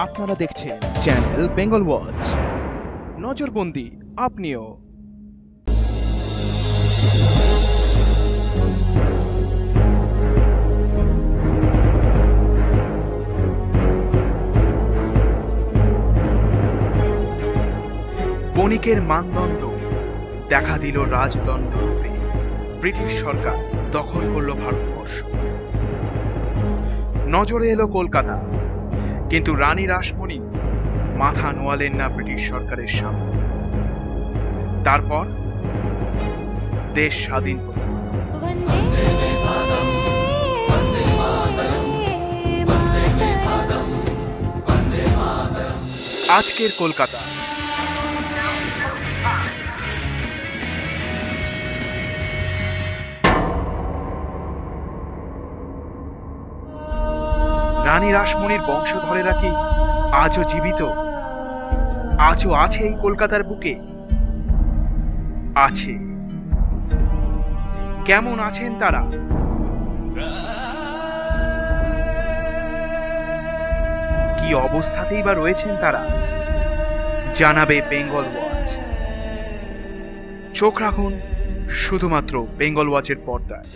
আপনারা দেখছেন channel Bengal watch. নজরবন্দি আপনিও। বণিকের মানদণ্ড দেখা দিল রাজদণ্ড রূপে। ব্রিটিশ সরকার দখল করল ভারতবর্ষ। নজরে এলো কলকাতা, কিন্তু রানী রাসমণি মাথা নোয়ালেন না ব্রিটিশ সরকারের সামনে। তারপর দেশ স্বাধীন হল। আজকের কলকাতা রানী রাসমণির বংশধরেরা কি আজও জীবিত? আজও আছে এই কলকাতার বুকে? আছে। কেমন আছেন তারা? কি অবস্থাতেই বা রয়েছেন তারা? জানাবে বেঙ্গল ওয়াচ। চোখ রাখুন শুধুমাত্র বেঙ্গল ওয়াচের পর্দায়।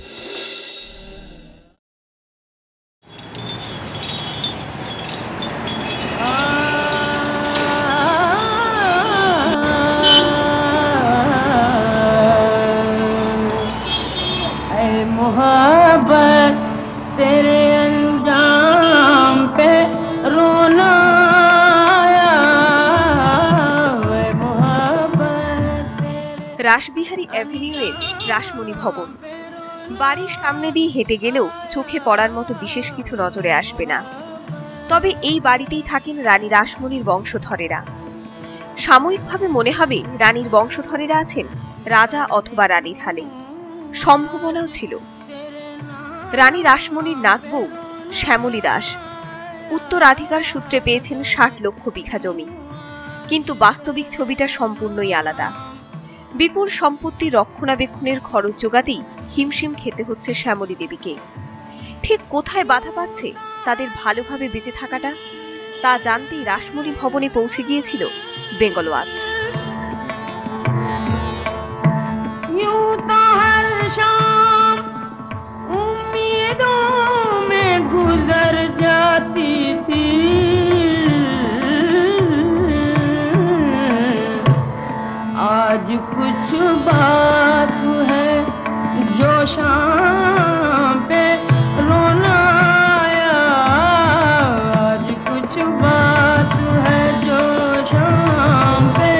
मोहब्बत तेरे अंजाम पे रोना आया, রাসবিহারী অ্যাভিনিউয়ের রাসমণি ভবন। বাড়ির সামনে দিয়ে হেঁটে গেলেও চোখে পড়ার মতো বিশেষ কিছু নজরে আসবে না। তবে এই বাড়িতেই থাকেন রানী রাসমণির বংশধরেরা। সাময়িকভাবে মনে হবে রানীর বংশধরেরা আছেন রাজা অথবা রানীর হালে। সম্ভাবনাও ছিল। রানী রাসমণির নাতবউ শ্যামলী দাস উত্তরাধিকার সূত্রে পেয়েছেন ৬০ লক্ষ বিঘা জমি, কিন্তু বাস্তবিক ছবিটা সম্পূর্ণই আলাদা। বিপুল সম্পত্তি রক্ষণাবেক্ষণের খরচ যোগাতেই হিমশিম খেতে হচ্ছে শ্যামলী দেবীকে। ঠিক কোথায় বাধা পাচ্ছে তাদের ভালোভাবে বেঁচে থাকাটা, তা জানতেই রাসমণি ভবনে পৌঁছে গিয়েছিল বেঙ্গল ওয়াচ। गुजर जाती थी आज कुछ बात है जो शाम पे रोना आया, आज कुछ बात है जो शाम पे।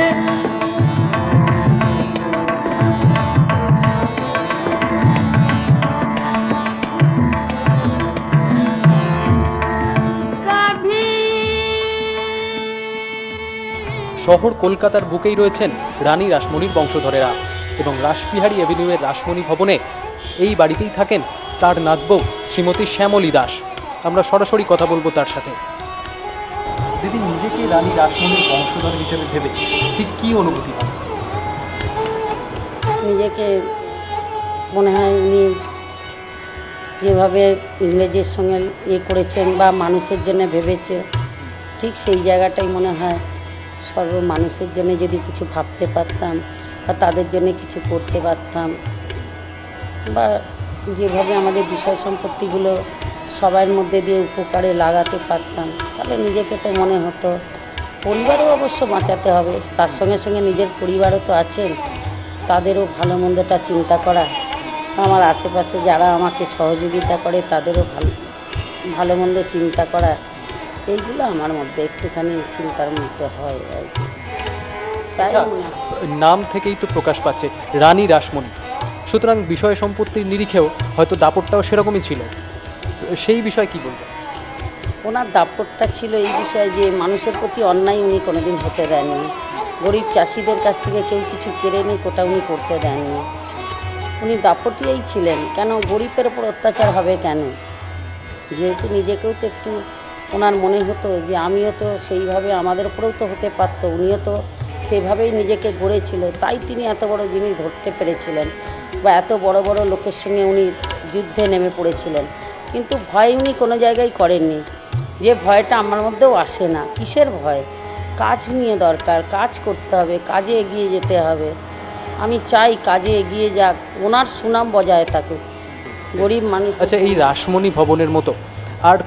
শহর কলকাতার বুকেই রয়েছেন রানী রাসমণির বংশধরেরা, এবং রাসবিহারী অ্যাভিনিউয়ের রাসমণি ভবনে এই বাড়িতেই থাকেন তার নাতবউ শ্রীমতী শ্যামলী দাস। আমরা সরাসরি কথা বলবো তার সাথে। দিদি, নিজেকে রানী রাসমণির বংশধর হিসেবে ভেবে ঠিক কী অনুভূতি হয়? নিজেকে মনে হয় উনি যেভাবে ইংরেজের সঙ্গে করেছেন বা মানুষের জন্য ভেবেছে, ঠিক সেই জায়গাটাই মনে হয় সর্ব মানুষের জন্য যদি কিছু ভাবতে পারতাম বা তাদের জন্য কিছু করতে পারতাম, বা যেভাবে আমাদের বিষয় সম্পত্তিগুলো সবার মধ্যে দিয়ে উপকারে লাগাতে পারতাম, তাহলে নিজেকে তো মনে হতো। পরিবারও অবশ্য বাঁচাতে হবে, তার সঙ্গে সঙ্গে নিজের পরিবারও তো আছেন, তাদেরও ভালো মন্দটা চিন্তা করা, আমার আশেপাশে যারা আমাকে সহযোগিতা করে তাদেরও ভালো মন্দ চিন্তা করা, এইগুলো আমার মধ্যে একটুখানি চিন্তার মধ্যে হয় আর কি। নাম থেকেই তো প্রকাশ পাচ্ছে রানী রাসমণি, সুতরাং বিষয় সম্পত্তির নিরিখেও হয়তো দাপটটাও সেরকমই ছিল। সেই বিষয়ে কি বলবেন? ওনার দাপটটা ছিল এই বিষয়ে যে মানুষের প্রতি অন্যায় উনি কোনোদিন হতে দেননি। গরিব চাষিদের কাছ থেকে কেউ কিছু কেড়ে নেই, ওটা উনি করতে দেননি। উনি দাপটিয়াই ছিলেন। কেন গরিবের ওপর অত্যাচার হবে কেন? যেহেতু নিজেকেও তো একটু ওনার মনে হতো যে আমিও তো সেইভাবে, আমাদের ওপরেও তো হতে পারতো, উনিও তো সেভাবেই নিজেকে গড়েছিল, তাই তিনি এত বড় জিনিস ধরতে পেরেছিলেন বা এত বড় বড় লোকের সঙ্গে উনি যুদ্ধে নেমে পড়েছিলেন। কিন্তু ভয় উনি কোনো জায়গায় করেননি, যে ভয়টা আমার মধ্যেও আসে না। কিসের ভয়? কাজ নিয়ে দরকার, কাজ করতে হবে, কাজে এগিয়ে যেতে হবে। আমি চাই কাজে এগিয়ে যাক, ওনার সুনাম বজায় থাকুক। গরিব মানুষ। আচ্ছা, এই রাসমণি ভবনের মতো আর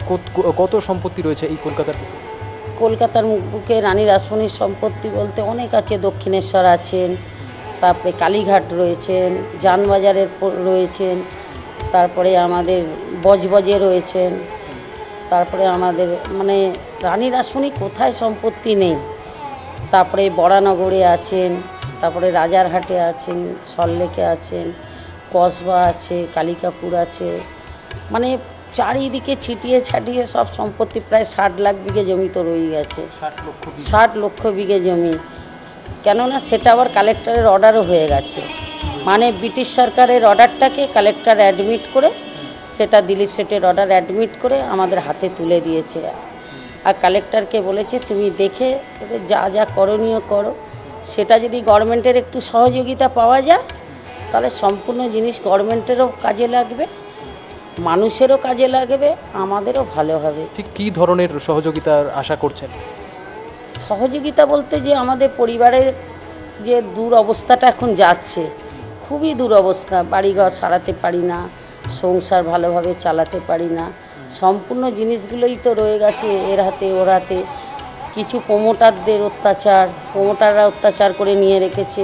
কত সম্পত্তি রয়েছে এই কলকাতার বুকে? কলকাতার বুকে রানী রাসমণির সম্পত্তি বলতে অনেক আছে। দক্ষিণেশ্বর আছেন, তারপরে কালীঘাট রয়েছেন, জানবাজারের রয়েছেন, তারপরে আমাদের বজবজে রয়েছেন, তারপরে আমাদের মানে রানী রাসমণি কোথায় সম্পত্তি নেই। তারপরে বরানগরে আছেন, তারপরে রাজারহাটে আছেন, সল্লেকে আছেন, কসবা আছে, কালিকাপুর আছে, মানে চারিদিকে ছিটিয়ে ছাটিয়ে সব সম্পত্তি প্রায় 60 লাখ বিঘে জমি তো রয়ে গেছে। 60 লক্ষ বিঘে জমি। কেননা সেটা আবার কালেক্টরের অর্ডারও হয়ে গেছে, মানে ব্রিটিশ সরকারের অর্ডারটাকে কালেক্টর অ্যাডমিট করে, সেটা দিলীপ শেঠের অর্ডার অ্যাডমিট করে আমাদের হাতে তুলে দিয়েছে। আর কালেক্টরকে বলেছে তুমি দেখে যা যা করণীয় করো, সেটা যদি গভর্নমেন্টের একটু সহযোগিতা পাওয়া যায় তাহলে সম্পূর্ণ জিনিস গভর্নমেন্টেরও কাজে লাগবে, মানুষেরও কাজে লাগবে, আমাদেরও ভালো হবে। ঠিক কী ধরনের সহযোগিতার আশা করছেন? সহযোগিতা বলতে যে আমাদের পরিবারের যে দুরবস্থাটা এখন যাচ্ছে, খুবই দুরবস্থা, বাড়িঘর সারাতে পারি না, সংসার ভালোভাবে চালাতে পারি না, সম্পূর্ণ জিনিসগুলোই তো রয়ে গেছে এর হাতে ওর হাতে। কিছু প্রমোটারদের অত্যাচার, প্রমোটাররা অত্যাচার করে নিয়ে রেখেছে,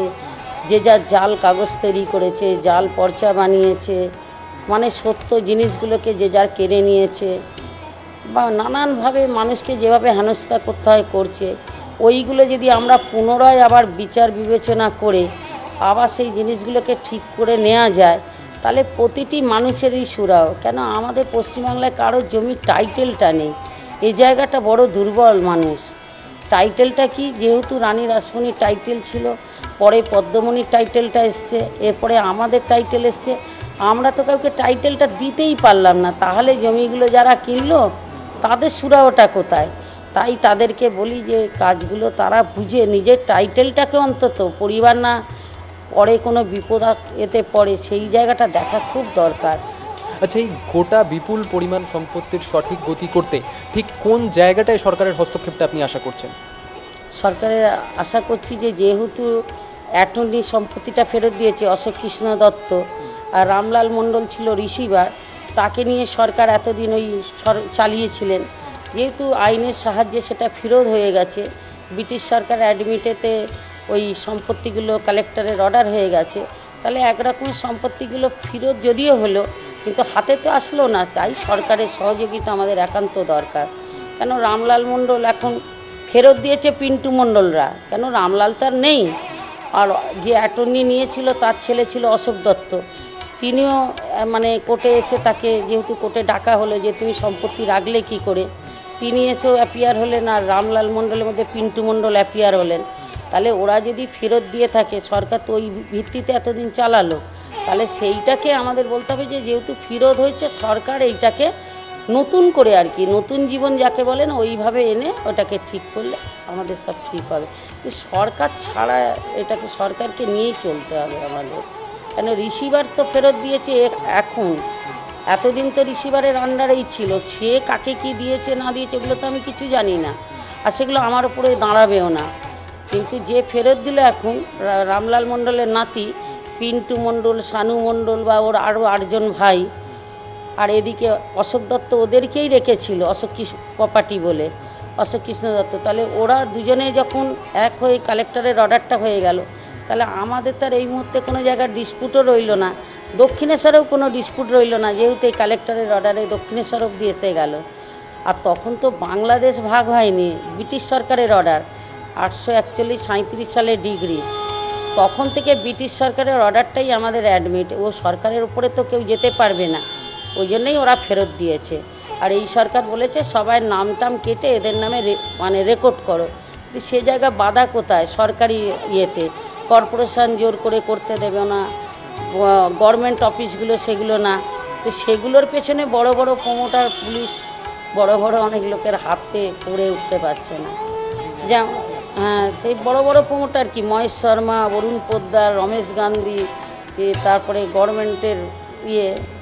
যে যার জাল কাগজ তৈরি করেছে, জাল পর্চা বানিয়েছে, মানে সত্য জিনিসগুলোকে যে যার কেড়ে নিয়েছে, বা নানানভাবে মানুষকে যেভাবে হেনস্থা করতে হয় করছে। ওইগুলো যদি আমরা পুনরায় আবার বিচার বিবেচনা করে আবার সেই জিনিসগুলোকে ঠিক করে নেওয়া যায় তাহলে প্রতিটি মানুষেরই সুরাহ। কেন আমাদের পশ্চিমবাংলায় কারো জমির টাইটেলটা নেই, এই জায়গাটা বড় দুর্বল মানুষ। টাইটেলটা কি? যেহেতু রানী রাসমণির টাইটেল ছিল, পরে পদ্মমণির টাইটেলটা এসছে, এরপরে আমাদের টাইটেল এসছে, আমরা তো কাউকে টাইটেলটা দিতেই পারলাম না, তাহলে জমিগুলো যারা কিনলো তাদের সুরাহটা কোথায়? তাই তাদেরকে বলি যে কাজগুলো তারা বুঝে নিজের টাইটেলটাকে অন্তত পরিবার না পরে কোনো বিপদ এতে পড়ে সেই জায়গাটা দেখা খুব দরকার। আচ্ছা, এই গোটা বিপুল পরিমাণ সম্পত্তির সঠিক গতি করতে ঠিক কোন জায়গাটায় সরকারের হস্তক্ষেপটা আপনি আশা করছেন? সরকারের আশা করছি যে যেহেতু অ্যাটর্নি সম্পত্তিটা ফেরত দিয়েছে অশোক কৃষ্ণ দত্ত, আর রামলাল মণ্ডল ছিল রিসিভার, তাকে নিয়ে সরকার এতদিন ওই চালিয়েছিলেন, যেহেতু আইনের সাহায্যে সেটা ফেরত হয়ে গেছে, ব্রিটিশ সরকার অ্যাডমিটেতে ওই সম্পত্তিগুলো কালেক্টরের অর্ডার হয়ে গেছে, তাহলে একরকমের সম্পত্তিগুলো ফেরত যদিও হলো কিন্তু হাতে তো আসলো না। তাই সরকারের সহযোগিতা আমাদের একান্ত দরকার। কেন রামলাল মণ্ডল এখন ফেরত দিয়েছে পিন্টু মণ্ডলরা, কেন রামলাল তার নেই। আর যে অ্যাটর্নি নিয়েছিল তার ছেলে ছিল অশোক দত্ত, তিনিও মানে কোর্টে এসে তাকে যেহেতু কোর্টে ডাকা হলো যে তুমি সম্পত্তি রাখলে কি করে, তিনি এসেও অ্যাপিয়ার হলেন, আর রামলাল মণ্ডলের মধ্যে পিন্টু মণ্ডল অ্যাপিয়ার হলেন। তাহলে ওরা যদি ফেরত দিয়ে থাকে, সরকার তো ওই ভিত্তিতে এতদিন চালালো, তাহলে সেইটাকে আমাদের বলতে হবে যে যেহেতু ফেরত হয়েছে সরকার এইটাকে নতুন করে আর কি, নতুন জীবন যাকে বলেন ওইভাবে এনে ওটাকে ঠিক করলে আমাদের সব ঠিক হবে। সরকার ছাড়া এটাকে সরকারকে নিয়েই চলতে হবে আমাদের। কেন রিসিভার তো ফেরত দিয়েছে এখন, এতদিন তো রিসিভারের আন্ডারেই ছিল, সে কাকে কি দিয়েছে না দিয়েছে এগুলো তো আমি কিছু জানি না, আর সেগুলো আমার উপরে দাঁড়াবেও না। কিন্তু যে ফেরত দিল এখন রামলাল মণ্ডলের নাতি পিন্টু মণ্ডল, শানু মণ্ডল বা ওর আরও 8 জন ভাই, আর এদিকে অশোক দত্ত ওদেরকেই রেখেছিল, অশোক প্রপার্টি বলে অশোক কৃষ্ণ দত্ত। তাহলে ওরা দুজনে যখন এক হয়ে কালেক্টরের অর্ডারটা হয়ে গেল, তাহলে আমাদের তার এই মুহূর্তে কোনো জায়গার ডিসপুটও রইল না, দক্ষিণেশ্বরেও কোনো ডিসপুট রইল না, যেহেতু এই কালেক্টরের অর্ডারে দক্ষিণেশ্বর অবধি এসে গেল। আর তখন তো বাংলাদেশ ভাগ হয়নি, ব্রিটিশ সরকারের অর্ডার 841-37 সালে ডিগ্রি, তখন থেকে ব্রিটিশ সরকারের অর্ডারটাই আমাদের অ্যাডমিট, ও সরকারের উপরে তো কেউ যেতে পারবে না, ওই জন্যই ওরা ফেরত দিয়েছে। আর এই সরকার বলেছে সবাই নাম টাম কেটে এদের নামে মানে রেকর্ড করো, সে জায়গা বাধা কোথায়? সরকারি ইয়েতে কর্পোরেশন জোর করে করতে দেবে না, গভর্নমেন্ট অফিসগুলো সেগুলো না, তো সেগুলোর পেছনে বড় বড় প্রমোটার পুলিশ বড় বড় অনেক লোকের হাতে করে উঠতে পারছে না। যেমন হ্যাঁ, সেই বড় বড় প্রমোটার কি মহেশ শর্মা, অরুণ পোদ্দার, রমেশ গান্ধী, তারপরে গভর্নমেন্টের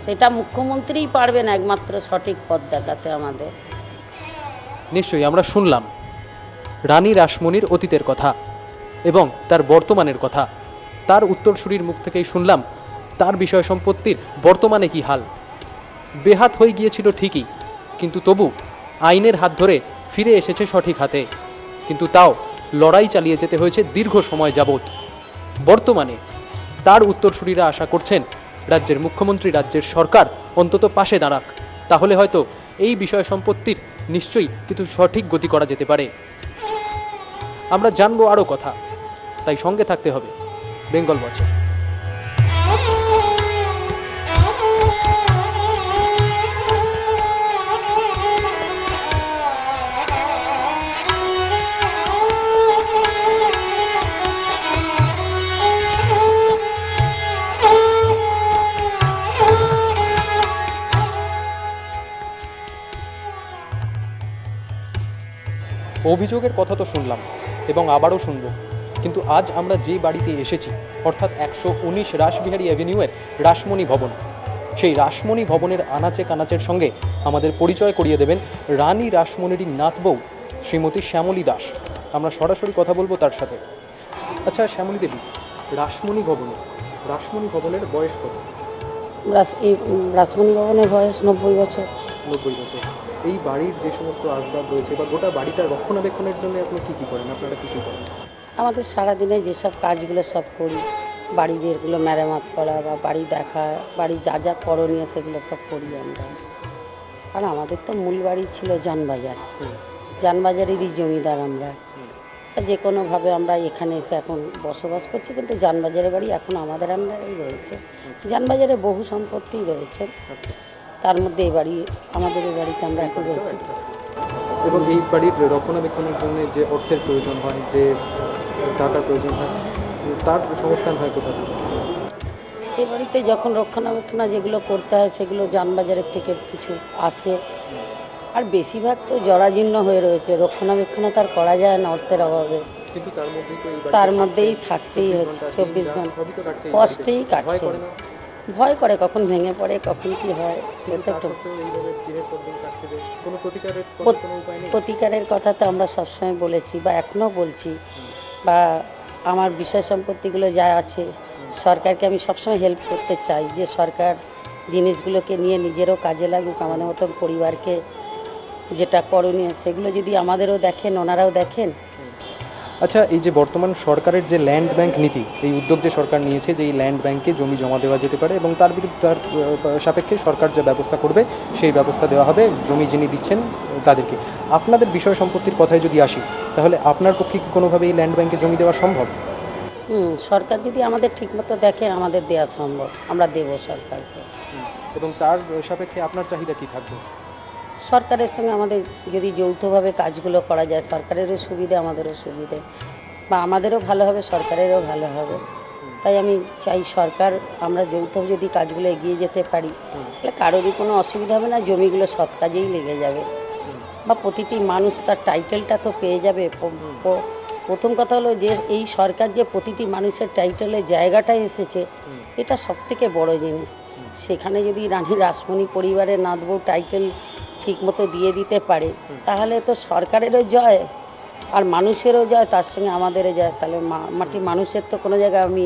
সেটা মুখ্যমন্ত্রীই পারবেন একমাত্র সঠিক পথ দেখাতে আমাদের। নিশ্চয়ই আমরা শুনলাম রানী রাসমণির অতীতের কথা এবং তার বর্তমানের কথা। তার উত্তরসূরির মুখ থেকেই শুনলাম তার বিষয় সম্পত্তির বর্তমানে কি হাল। বেহাত হয়ে গিয়েছিল ঠিকই, কিন্তু তবু আইনের হাত ধরে ফিরে এসেছে সঠিক হাতে। কিন্তু তাও লড়াই চালিয়ে যেতে হয়েছে দীর্ঘ সময় যাবৎ। বর্তমানে তার উত্তরসূরিরা আশা করছেন রাজ্যের মুখ্যমন্ত্রী, রাজ্যের সরকার অন্তত পাশে দাঁড়াক, তাহলে হয়তো এই বিষয় সম্পত্তির নিশ্চয়ই কিছু সঠিক গতি করা যেতে পারে। আমরা জানবো আরও কথা, তাই সঙ্গে থাকতে হবে বেঙ্গল ওয়াচে। অভিযোগের কথা তো শুনলাম এবং আবারও শুনব, কিন্তু আজ আমরা যে বাড়িতে এসেছি অর্থাৎ 119 রাসবিহারী অ্যাভিনিউয়ের রাসমণি ভবন, সেই রাসমণি ভবনের আনাচে কানাচের সঙ্গে আমাদের পরিচয় করিয়ে দেবেন রানী রাসমণিরই নাতবউ শ্রীমতী শ্যামলী দাস। আমরা সরাসরি কথা বলবো তার সাথে। আচ্ছা শ্যামলী দেবী, রাসমণি ভবনের বয়স কত? এই রাসমণি ভবনের বয়স 90 বছর। 90 বছর। এই বাড়ির যে সমস্ত আসবাব রয়েছে বা গোটা বাড়িটার রক্ষণাবেক্ষণের জন্য আপনি কী কী করেন, আপনারা কী কী করেন? আমাদের সারাদিনে যেসব কাজগুলো সব করি, বাড়ি যেগুলো মেরামত করা বা বাড়ি দেখা, বাড়ি যা যা করণীয় সেগুলো সব করি আমরা। আর আমাদের তো মূল বাড়ি ছিল জানবাজার, জানবাজারেরই জমিদার আমরা। যে কোনোভাবে আমরা এখানে এসে এখন বসবাস করছি, কিন্তু জানবাজারের বাড়ি এখন আমাদের আন্ডারেই রয়েছে। জানবাজারে বহু সম্পত্তি রয়েছে, তার মধ্যে এই বাড়ি, আমাদের এই বাড়িতে আমরা এখন রয়েছি। এবং এই বাড়ির রক্ষণাবেক্ষণের জন্য যে অর্থের প্রয়োজন হয়, যে টাকার প্রয়োজন হয়, তার সংস্থান হয় কোথা থেকে? এই বাড়িতে যখন রক্ষণাবেক্ষণ যেগুলো করতে হয় সেগুলো জানবাজারের থেকে কিছু আসে, আর বেশিরভাগ তো জরাজীর্ণ হয়ে রয়েছে, রক্ষণাবেক্ষণ তার করা যায় না অর্থের অভাবে। কিন্তু তার মধ্যেই থাকতেই হচ্ছে 24 ঘন্টা, কষ্টেই কাটছে। ভয় করে কখন ভেঙে পড়ে, কখন কি হয়। প্রতিকারের কথা তো আমরা সবসময় বলেছি বা এখনও বলছি, বা আমার বিষয় সম্পত্তিগুলো যা আছে সরকারকে আমি সবসময় হেল্প করতে চাই, যে সরকার জিনিসগুলোকে নিয়ে নিজেরও কাজে লাগুক, আমাদের মতন পরিবারকে যেটা করণীয় সেগুলো যদি আমাদেরও দেখেন, ওনারাও দেখেন। আচ্ছা, এই যে বর্তমান সরকারের যে ল্যান্ড ব্যাংক নীতি, এই উদ্যোগ যে সরকার নিয়েছে যে এই ল্যান্ড ব্যাংকে জমি জমা দেওয়া যেতে পারে এবং তার বিরুদ্ধে তার সাপেক্ষে সরকার যে ব্যবস্থা করবে সেই ব্যবস্থা দেওয়া হবে জমি যিনি দিচ্ছেন তাদেরকে। আপনাদের বিষয় সম্পত্তির কথায় যদি আসি, তাহলে আপনার পক্ষে কি কোনোভাবে এই ল্যান্ড ব্যাংকে জমি দেওয়া সম্ভব? সরকার যদি আমাদের ঠিকমতো দেখে আমাদের দেওয়া সম্ভব, আমরা দেবো সরকারকে। এবং তার সাপেক্ষে আপনার চাহিদা কি থাকবে? সরকারের সঙ্গে আমাদের যদি যৌথভাবে কাজগুলো করা যায়, সরকারেরও সুবিধে, আমাদেরও সুবিধে, বা আমাদেরও ভালো হবে, সরকারেরও ভালো হবে। তাই আমি চাই সরকার, আমরা যৌথভাবে যদি কাজগুলো এগিয়ে যেতে পারি তাহলে কারোরই কোনো অসুবিধা হবে না, জমিগুলো সৎ কাজেই লেগে যাবে, বা প্রতিটি মানুষ তার টাইটেলটা তো পেয়ে যাবে। প্রথম কথা হলো যে এই সরকার যে প্রতিটি মানুষের টাইটেলের জায়গাটা এসেছে, এটা সবথেকে বড় জিনিস। সেখানে যদি রানী রাসমণি পরিবারের নাতবউ টাইটেল ঠিকমতো দিয়ে দিতে পারে তাহলে তো সরকারেরও জয় আর মানুষেরও জয়, তার সঙ্গে আমাদেরও জয়। তাহলে মানুষের তো কোনো জায়গায় আমি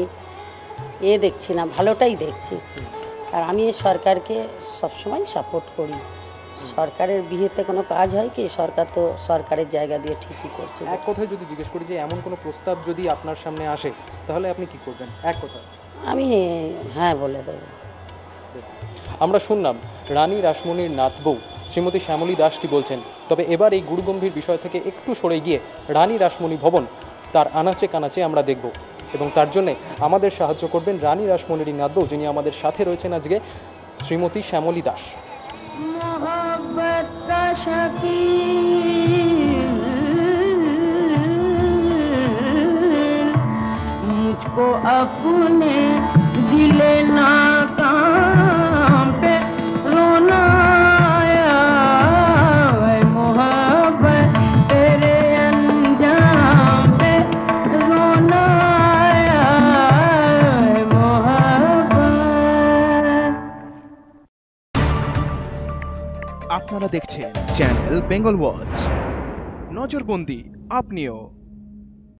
দেখছি না, ভালোটাই দেখছি। আর আমি এই সরকারকে সবসময় সাপোর্ট করি। সরকারের বিহেতে কোনো কাজ হয় কি, সরকার তো সরকারের জায়গা দিয়ে ঠিকই করছে। এক কথায় যদি জিজ্ঞেস করি যে এমন কোনো প্রস্তাব যদি আপনার সামনে আসে তাহলে আপনি কি করবেন? এক কথা আমি হ্যাঁ বলে দেবো। আমরা শুনলাম রানী রাসমণির নাতবউ শ্রীমতী শ্যামলী দাস কি বলছেন। তবে এবার এই গুরুগম্ভীর বিষয় থেকে একটু সরে গিয়ে রানী রাসমণি ভবন তার আনাচে কানাচে আমরা দেখব, এবং তার জন্যে আমাদের সাহায্য করবেন রানী রাসমণির নাতবউ, যিনি আমাদের সাথে রয়েছেন আজকে, শ্রীমতী শ্যামলী দাস। मुझको अपने दिले नाकाम पे रोना आया, मोहब्बत तेरे अंजाम पे रोना आया, मोहब्बत। আপনারা দেখছেন চ্যানেল বেঙ্গল ওয়াচ। নজরবন্দি আপনিও।